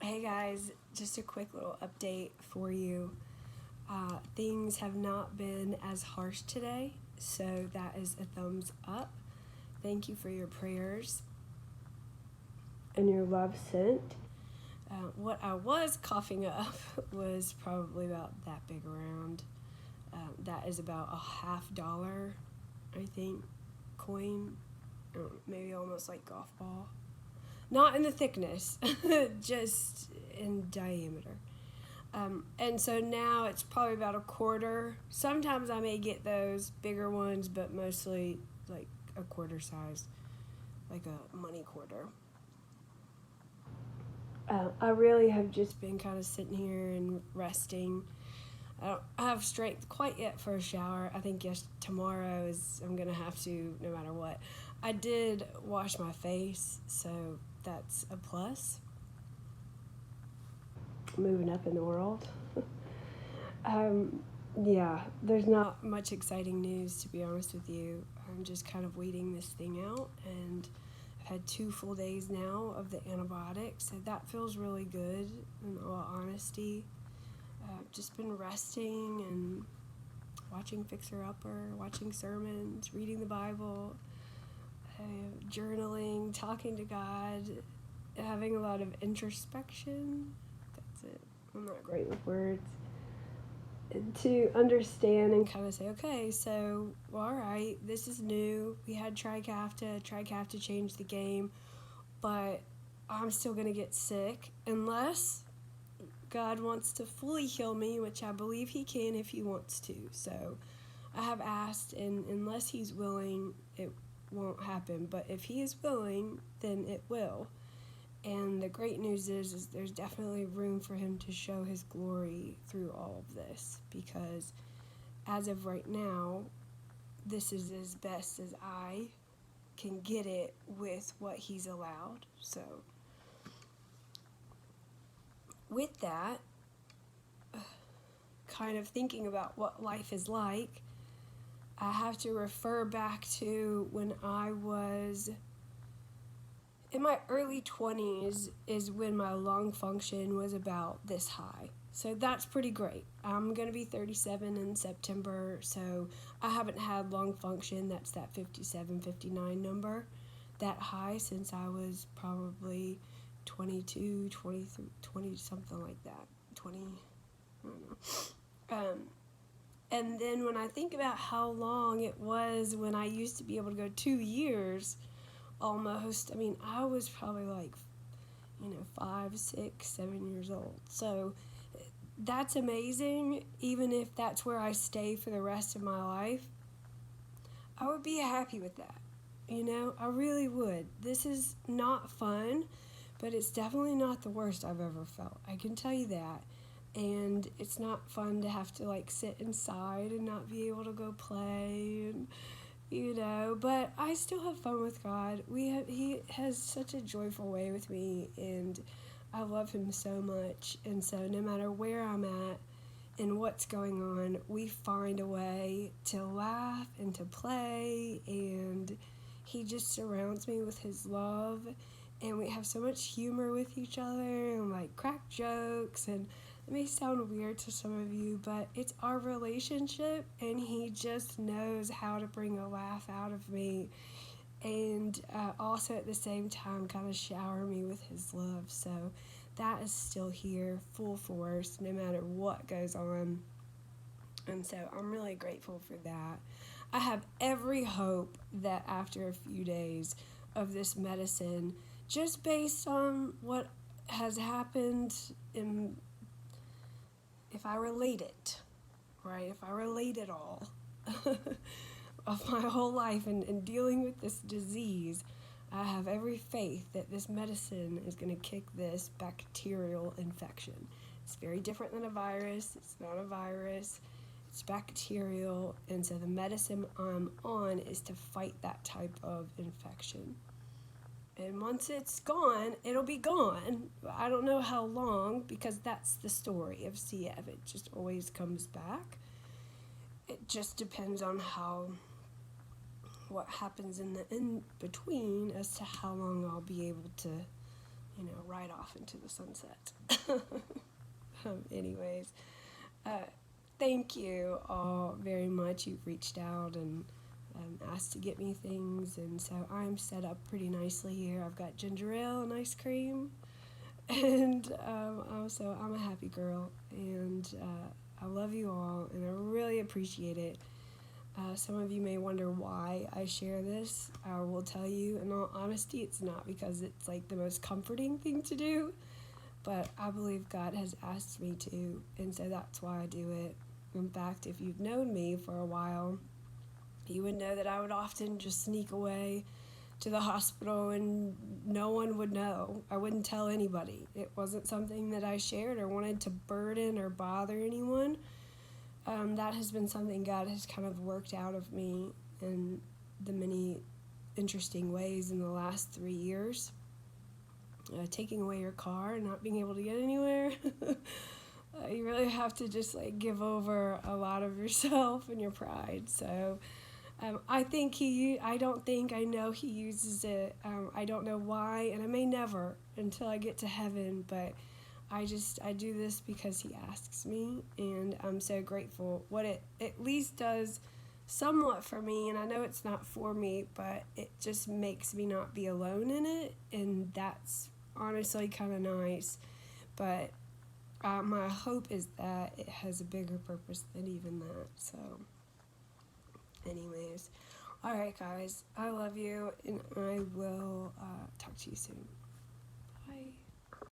Hey guys, just a quick little update for you. Things have not been as harsh today, so that is a thumbs up. Thank you for your prayers and your love sent. What I was coughing up was probably about that big around. That is about $50, I think, coin, maybe almost like golf ball. Not in the thickness, just in diameter. And so now it's probably about a quarter. Sometimes I may get those bigger ones, but mostly like a quarter size, like a money quarter. I really have just been kind of sitting here and resting. I don't have strength quite yet for a shower. I think tomorrow is I'm gonna have to no matter what. I did wash my face, so that's a plus. Moving up in the world. Yeah, there's not much exciting news, to be honest with you. I'm just kind of waiting this thing out, and I've had 2 full days now of the antibiotics, so that feels really good, in all honesty. I've just been resting and watching Fixer Upper, watching sermons, reading the Bible, journaling, talking to God, having a lot of introspection. That's it. I'm not great with words. To understand and kind of say, okay, so, all right, this is new. We had Trikafta. Trikafta changed the game, but I'm still going to get sick unless God wants to fully heal me, which I believe He can if He wants to. So I have asked, and unless He's willing, it won't happen. But if He is willing, then it will. And the great news is there's definitely room for Him to show His glory through all of this, because as of right now, this is as best as I can get it with what He's allowed. So with that, kind of thinking about what life is like, I have to refer back to when I was in my early 20s is when my lung function was about this high. So that's pretty great. I'm going to be 37 in September, so I haven't had lung function that's that 57, 59 number that high since I was probably 22, 23, 20, something like that. 20, I don't know. And then when I think about how long it was when I used to be able to go 2 years almost, I mean, I was probably like, 5, 6, 7 years old. So that's amazing. Even if that's where I stay for the rest of my life, I would be happy with that. I really would. This is not fun, but it's definitely not the worst I've ever felt. I can tell you that. And it's not fun to have to sit inside and not be able to go play and but I still have fun with God. He has such a joyful way with me, and I love Him so much. And so no matter where I'm at and what's going on, we find a way to laugh and to play, and He just surrounds me with His love, and we have so much humor with each other and crack jokes. And it may sound weird to some of you, but it's our relationship, and He just knows how to bring a laugh out of me, and also at the same time kind of shower me with His love. So that is still here, full force, no matter what goes on. And so I'm really grateful for that. I have every hope that after a few days of this medicine, just based on what has happened if I relate it, right? If I relate it all of my whole life and dealing with this disease, I have every faith that this medicine is going to kick this bacterial infection. It's very different than a virus. It's not a virus. It's bacterial. And so the medicine I'm on is to fight that type of infection. And once it's gone, it'll be gone. I don't know how long, because that's the story of CF. It just always comes back. It just depends on what happens in the in between as to how long I'll be able to, ride off into the sunset. Anyways, thank you all very much. You've reached out and asked to get me things, and so I'm set up pretty nicely here. I've got ginger ale and ice cream, and also I'm a happy girl, and I love you all, and I really appreciate it. Some of you may wonder why I share this. I will tell you, in all honesty, it's not because it's like the most comforting thing to do, but I believe God has asked me to, and so that's why I do it. In fact, if you've known me for a while, you would know that I would often just sneak away to the hospital and no one would know. I wouldn't tell anybody. It wasn't something that I shared or wanted to burden or bother anyone. That has been something God has kind of worked out of me in the many interesting ways in the last 3 years. Taking away your car and not being able to get anywhere. You really have to just like give over a lot of yourself and your pride. So I know he uses it. I don't know why, and I may never until I get to heaven, but I do this because he asks me, and I'm so grateful. What it at least does somewhat for me, and I know it's not for me, but it just makes me not be alone in it, and that's honestly kind of nice. But my hope is that it has a bigger purpose than even that. So anyways, all right guys, I love you, and I will talk to you soon.